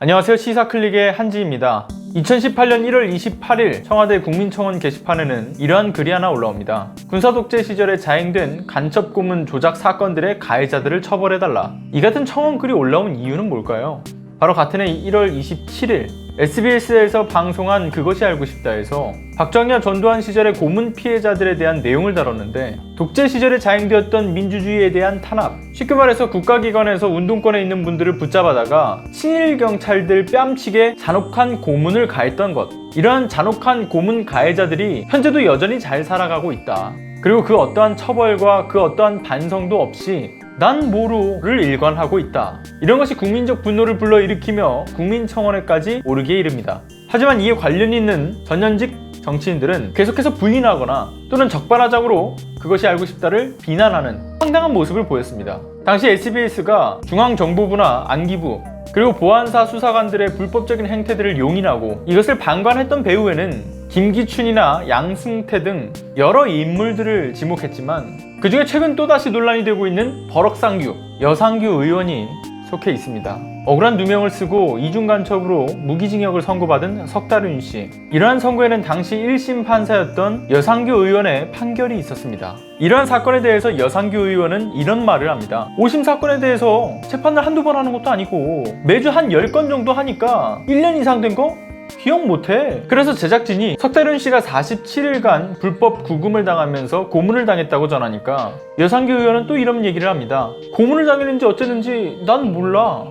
안녕하세요. 시사클릭의 한지입니다. 2018년 1월 28일 청와대 국민청원 게시판에는 이러한 글이 하나 올라옵니다. 군사독재 시절에 자행된 간첩고문 조작 사건들의 가해자들을 처벌해달라. 이 같은 청원 글이 올라온 이유는 뭘까요? 바로 같은 해 1월 27일 SBS에서 방송한 그것이 알고 싶다에서 박정희와 전두환 시절의 고문 피해자들에 대한 내용을 다뤘는데, 독재 시절에 자행되었던 민주주의에 대한 탄압, 쉽게 말해서 국가기관에서 운동권에 있는 분들을 붙잡아다가 친일 경찰들 뺨치게 잔혹한 고문을 가했던 것, 이러한 잔혹한 고문 가해자들이 현재도 여전히 잘 살아가고 있다. 그리고 그 어떠한 처벌과 그 어떠한 반성도 없이 난 모루를 일관하고 있다. 이런 것이 국민적 분노를 불러일으키며 국민청원에까지 오르기에 이릅니다. 하지만 이에 관련 있는 전현직 정치인들은 계속해서 부인하거나 또는 적반하장으로 그것이 알고 싶다를 비난하는 황당한 모습을 보였습니다. 당시 SBS가 중앙정보부나 안기부 그리고 보안사 수사관들의 불법적인 행태들을 용인하고 이것을 방관했던 배후에는 김기춘이나 양승태 등 여러 인물들을 지목했지만, 그 중에 최근 또다시 논란이 되고 있는 버럭상규, 여상규 의원이 속해 있습니다. 억울한 누명을 쓰고 이중간첩으로 무기징역을 선고받은 석다륜 씨. 이러한 선고에는 당시 1심 판사였던 여상규 의원의 판결이 있었습니다. 이러한 사건에 대해서 여상규 의원은 이런 말을 합니다. 5심 사건에 대해서 재판을 한두 번 하는 것도 아니고 매주 한 10건 정도 하니까 1년 이상 된 거? 기억 못해. 그래서 제작진이 석다륜 씨가 47일간 불법 구금을 당하면서 고문을 당했다고 전하니까 여상규 의원은 또 이런 얘기를 합니다. 고문을 당했는지 어쨌는지 난 몰라.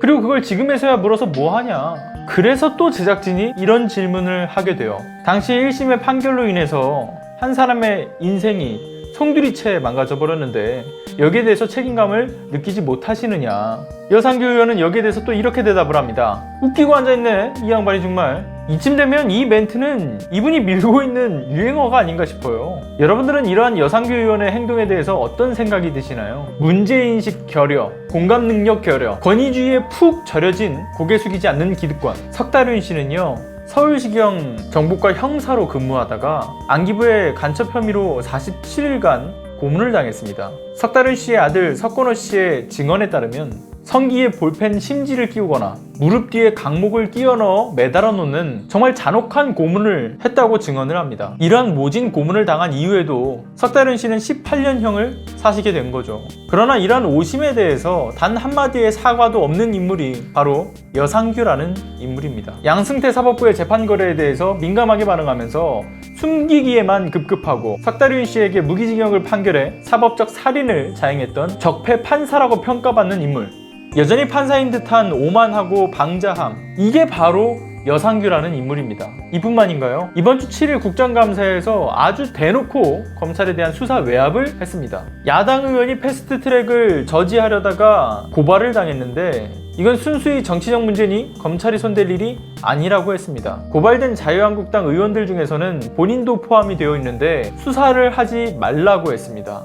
그리고 그걸 지금에서야 물어서 뭐하냐. 그래서 또 제작진이 이런 질문을 하게 돼요. 당시 1심의 판결로 인해서 한 사람의 인생이 송두리째 망가져버렸는데 여기에 대해서 책임감을 느끼지 못하시느냐. 여상규 의원은 여기에 대해서 또 이렇게 대답을 합니다. 웃기고 앉아있네 이 양반이 정말. 이쯤 되면 이 멘트는 이분이 밀고 있는 유행어가 아닌가 싶어요. 여러분들은 이러한 여상규 의원의 행동에 대해서 어떤 생각이 드시나요? 문제인식 결여, 공감 능력 결여, 권위주의에 푹 절여진 고개 숙이지 않는 기득권. 석다륜 씨는요, 서울시경 정보과 형사로 근무하다가 안기부의 간첩 혐의로 47일간 고문을 당했습니다. 석다륜 씨의 아들 석건호 씨의 증언에 따르면 성기에 볼펜 심지를 끼우거나 무릎 뒤에 강목을 끼워 넣어 매달아 놓는 정말 잔혹한 고문을 했다고 증언을 합니다. 이러한 모진 고문을 당한 이후에도 석다륜 씨는 18년형을 사시게 된 거죠. 그러나 이러한 오심에 대해서 단 한마디의 사과도 없는 인물이 바로 여상규라는 인물입니다. 양승태 사법부의 재판 거래에 대해서 민감하게 반응하면서 숨기기에만 급급하고 석다륜 씨에게 무기징역을 판결해 사법적 살인을 자행했던 적폐 판사라고 평가받는 인물. 여전히 판사인 듯한 오만하고 방자함, 이게 바로 여상규라는 인물입니다. 이뿐만인가요? 이번 주 7일 국정감사에서 아주 대놓고 검찰에 대한 수사 외압을 했습니다. 야당 의원이 패스트트랙을 저지하려다가 고발을 당했는데 이건 순수히 정치적 문제니 검찰이 손댈 일이 아니라고 했습니다. 고발된 자유한국당 의원들 중에서는 본인도 포함이 되어 있는데 수사를 하지 말라고 했습니다.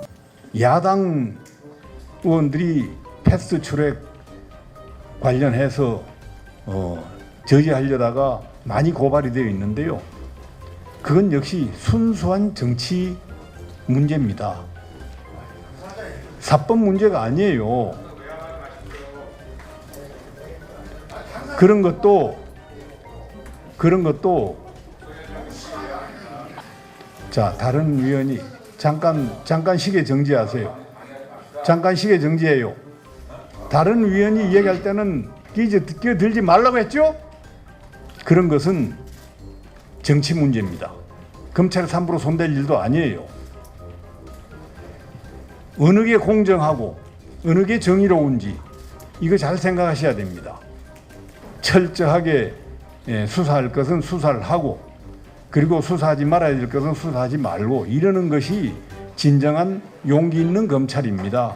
야당 의원들이 패스트트랙 관련해서 저지하려다가 많이 고발이 되어 있는데요. 그건 역시 순수한 정치 문제입니다. 사법 문제가 아니에요. 그런 것도 자, 다른 위원이 잠깐 시계 정지하세요. 잠깐 시계 정지해요. 다른 위원이 얘기할 때는 끼어들지 말라고 했죠? 그런 것은 정치 문제입니다. 검찰 함부로 손댈 일도 아니에요. 어느 게 공정하고 어느 게 정의로운지 이거 잘 생각하셔야 됩니다. 철저하게 수사할 것은 수사를 하고, 그리고 수사하지 말아야 될 것은 수사하지 말고, 이러는 것이 진정한 용기 있는 검찰입니다.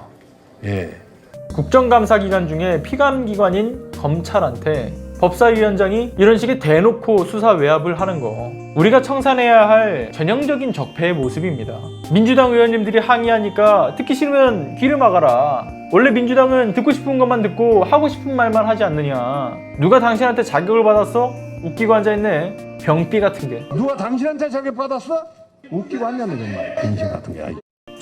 국정감사 기간 중에 피감기관인 검찰한테 법사위원장이 이런 식의 대놓고 수사 외압을 하는 거, 우리가 청산해야 할 전형적인 적폐의 모습입니다. 민주당 의원님들이 항의하니까 듣기 싫으면 귀를 막아라. 원래 민주당은 듣고 싶은 것만 듣고 하고 싶은 말만 하지 않느냐. 누가 당신한테 자격을 받았어? 웃기고 앉아있네. 병띠 같은 게. 누가 당신한테 자격 받았어? 웃기고 앉았네 정말. 빙신 같은 게.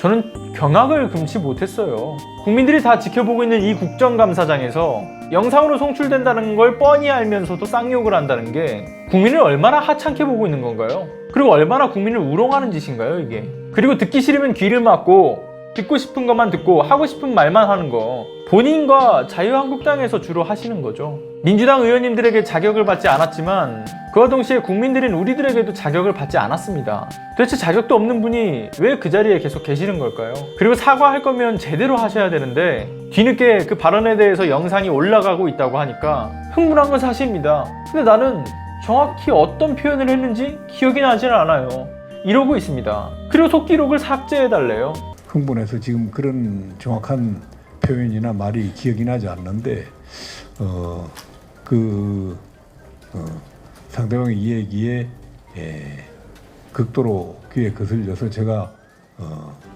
저는 경악을 금치 못했어요. 국민들이 다 지켜보고 있는 이 국정감사장에서 영상으로 송출된다는 걸 뻔히 알면서도 쌍욕을 한다는 게 국민을 얼마나 하찮게 보고 있는 건가요? 그리고 얼마나 국민을 우롱하는 짓인가요, 이게? 그리고 듣기 싫으면 귀를 막고 듣고 싶은 것만 듣고 하고 싶은 말만 하는 거 본인과 자유한국당에서 주로 하시는 거죠. 민주당 의원님들에게 자격을 받지 않았지만 그와 동시에 국민들인 우리들에게도 자격을 받지 않았습니다. 도대체 자격도 없는 분이 왜 그 자리에 계속 계시는 걸까요? 그리고 사과할 거면 제대로 하셔야 되는데 뒤늦게 그 발언에 대해서 영상이 올라가고 있다고 하니까 흥분한 건 사실입니다. 근데 나는 정확히 어떤 표현을 했는지 기억이 나질 않아요. 이러고 있습니다. 그리고 속기록을 삭제해달래요. 흥분해서 지금 그런 정확한 표현이나 말이 기억이 나지 않는데 상대방의 이 얘기에 극도로 귀에 거슬려서 제가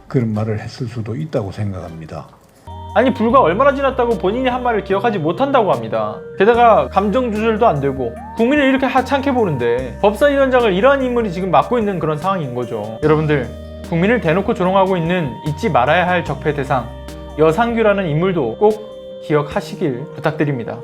그런 말을 했을 수도 있다고 생각합니다. 아니 불과 얼마나 지났다고 본인이 한 말을 기억하지 못한다고 합니다. 게다가 감정 조절도 안 되고 국민을 이렇게 하찮게 보는데 법사위원장을 이러한 인물이 지금 맡고 있는 그런 상황인 거죠. 여러분들 국민을 대놓고 조롱하고 있는 잊지 말아야 할 적폐 대상 여상규라는 인물도 꼭 기억하시길 부탁드립니다.